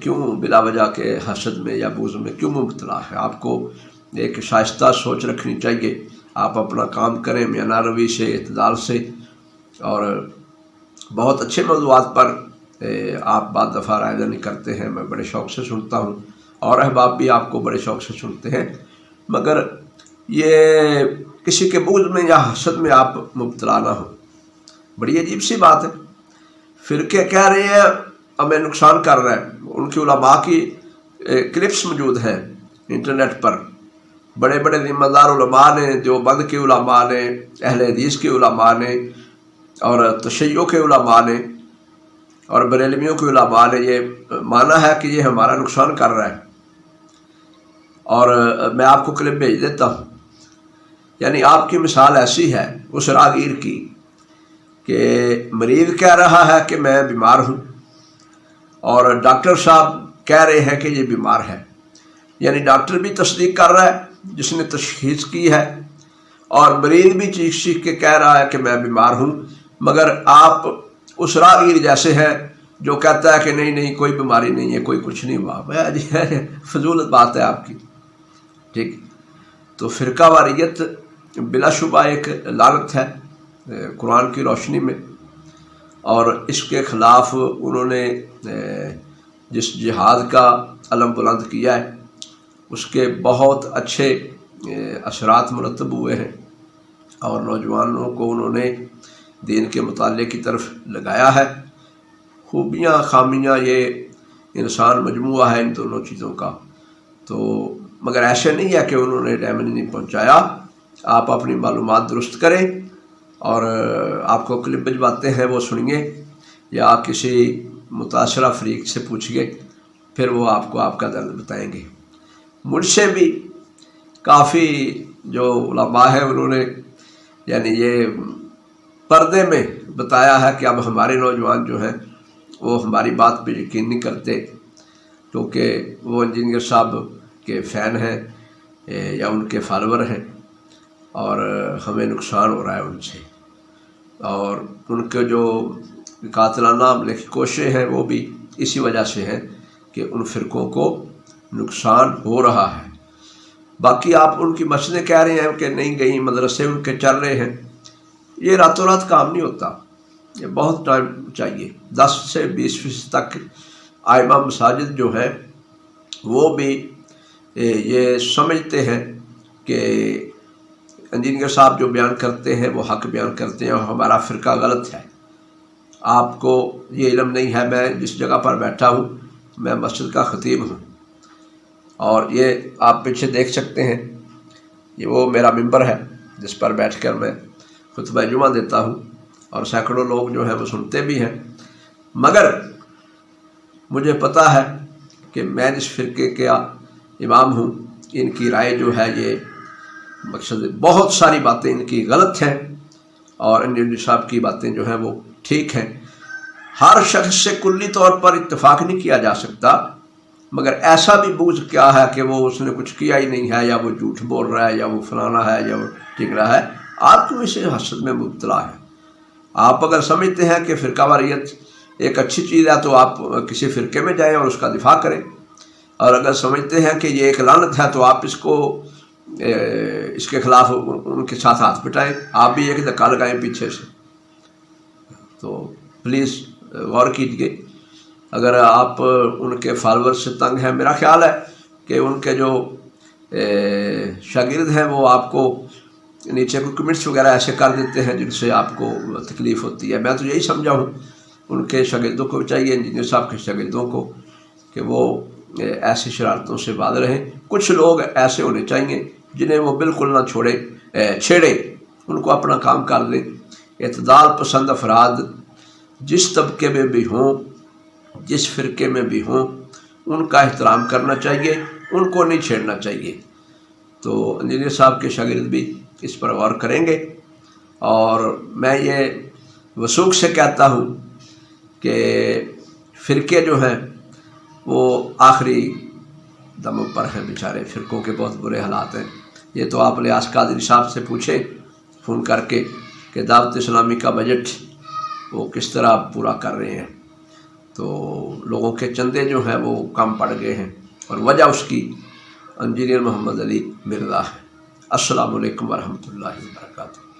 کیوں بلا وجہ کے حسد میں یا بغض میں کیوں مبتلا ہے؟ آپ کو ایک شائستہ سوچ رکھنی چاہیے. آپ اپنا کام کریں میانہ روی سے، اعتدال سے، اور بہت اچھے موضوعات پر آپ بعض دفعہ رائے دہی کرتے ہیں، میں بڑے شوق سے سنتا ہوں، اور احباب بھی آپ کو بڑے شوق سے سنتے ہیں. مگر یہ کسی کے بغض میں یا حسد میں آپ مبتلا نہ ہوں. بڑی عجیب سی بات ہے. فرقے کہہ رہے ہیں ہمیں نقصان کر رہا ہے. ان کی علماء کی کلپس موجود ہیں انٹرنیٹ پر. بڑے بڑے ذمہ دار علماء نے، دیوبند کے علماء نے، اہل حدیث کے علماء نے، اور تشیع کے علماء نے، اور بریلویوں کے علماء نے یہ مانا ہے کہ یہ ہمارا نقصان کر رہا ہے. اور میں آپ کو کلپ بھیج دیتا ہوں. یعنی آپ کی مثال ایسی ہے اس راگیر کی کہ مریض کہہ رہا ہے کہ میں بیمار ہوں، اور ڈاکٹر صاحب کہہ رہے ہیں کہ یہ بیمار ہے. یعنی ڈاکٹر بھی تصدیق کر رہا ہے جس نے تشخیص کی ہے، اور مریض بھی چیخ چیخ کے کہہ رہا ہے کہ میں بیمار ہوں. مگر آپ اس راگیر جیسے ہیں جو کہتا ہے کہ نہیں نہیں کوئی بیماری نہیں ہے، کوئی کچھ نہیں ہوا. فضول بات ہے آپ کی. ٹھیک. تو فرقہ واریت بلا شبہ ایک لعنت ہے قرآن کی روشنی میں، اور اس کے خلاف انہوں نے جس جہاد کا علم بلند کیا ہے اس کے بہت اچھے اثرات مرتب ہوئے ہیں، اور نوجوانوں کو انہوں نے دین کے مطالعے کی طرف لگایا ہے. خوبیاں خامیاں یہ انسان مجموعہ ہے ان دونوں چیزوں کا. تو مگر ایسے نہیں ہے کہ انہوں نے ڈیمیج نہیں پہنچایا. آپ اپنی معلومات درست کریں، اور آپ کو کلپ بھجواتے ہیں وہ سنیے، یا کسی متاثرہ فریق سے پوچھیے، پھر وہ آپ کو آپ کا درد بتائیں گے. مجھ سے بھی کافی جو علماء ہیں انہوں نے یعنی یہ پردے میں بتایا ہے کہ اب ہمارے نوجوان جو ہیں وہ ہماری بات پہ یقین نہیں کرتے، کیونکہ وہ انجینئر صاحب کے فین ہیں یا ان کے فالوور ہیں، اور ہمیں نقصان ہو رہا ہے ان سے. اور ان کے جو قاتلانہ حملے کی کوششیں ہیں وہ بھی اسی وجہ سے ہیں کہ ان فرقوں کو نقصان ہو رہا ہے. باقی آپ ان کی مسجدیں کہہ رہے ہیں کہ نہیں گئی، مدرسے ان کے چل رہے ہیں. یہ راتوں رات کام نہیں ہوتا، یہ بہت ٹائم چاہیے. 10 سے 20% تک ائمہ مساجد جو ہے وہ بھی یہ سمجھتے ہیں کہ انجینئر صاحب جو بیان کرتے ہیں وہ حق بیان کرتے ہیں، اور ہمارا فرقہ غلط ہے. آپ کو یہ علم نہیں ہے. میں جس جگہ پر بیٹھا ہوں میں مسجد کا خطیب ہوں، اور یہ آپ پیچھے دیکھ سکتے ہیں، یہ وہ میرا ممبر ہے جس پر بیٹھ کر میں خطبہ جمعہ دیتا ہوں، اور سینکڑوں لوگ جو ہیں وہ سنتے بھی ہیں. مگر مجھے پتہ ہے کہ میں جس فرقے کا امام ہوں ان کی رائے جو ہے یہ مقصد بہت ساری باتیں ان کی غلط ہیں، اور انجینئر صاحب کی باتیں جو ہیں وہ ٹھیک ہیں. ہر شخص سے کلی طور پر اتفاق نہیں کیا جا سکتا، مگر ایسا بھی بوجھ کیا ہے کہ وہ اس نے کچھ کیا ہی نہیں ہے، یا وہ جھوٹ بول رہا ہے، یا وہ فلانا ہے، یا وہ ٹھیکرا ہے. آپ کیوں اسے حسد میں مبتلا ہے؟ آپ اگر سمجھتے ہیں کہ فرقہ واریت ایک اچھی چیز ہے تو آپ کسی فرقے میں جائیں اور اس کا دفاع کریں، اور اگر سمجھتے ہیں کہ یہ ایک لعنت ہے تو آپ اس کے خلاف ان کے ساتھ ہاتھ پٹائیں. آپ بھی ایک دھکا لگائیں پیچھے سے. تو پلیز غور کیجیے. اگر آپ ان کے فالوور سے تنگ ہیں، میرا خیال ہے کہ ان کے جو شاگرد ہیں وہ آپ کو نیچے کوئی کمنٹس وغیرہ ایسے کر دیتے ہیں جن سے آپ کو تکلیف ہوتی ہے. میں تو یہی سمجھا ہوں ان کے شاگردوں کو چاہیے، انجینئر صاحب کے شاگردوں کو، کہ وہ ایسی شرارتوں سے باز رہیں. کچھ لوگ ایسے ہونے چاہیے جنہیں وہ بالکل نہ چھیڑے، ان کو اپنا کام کر دیں. اعتدال پسند افراد جس طبقے میں بھی ہوں، جس فرقے میں بھی ہوں، ان کا احترام کرنا چاہیے، ان کو نہیں چھیڑنا چاہیے. تو انجینئر صاحب کے شاگرد بھی اس پر غور کریں گے. اور میں یہ وثوق سے کہتا ہوں کہ فرقے جو ہیں وہ آخری دم پر ہیں بیچارے. فرقوں کے بہت برے حالات ہیں. یہ تو آپ الیاس قادری صاحب سے پوچھیں فون کر کے کہ دعوت اسلامی کا بجٹ وہ کس طرح پورا کر رہے ہیں. تو لوگوں کے چندے جو ہیں وہ کم پڑ گئے ہیں، اور وجہ اس کی انجینئر محمد علی مرزا ہے۔ السلام علیکم ورحمۃ اللہ وبرکاتہ۔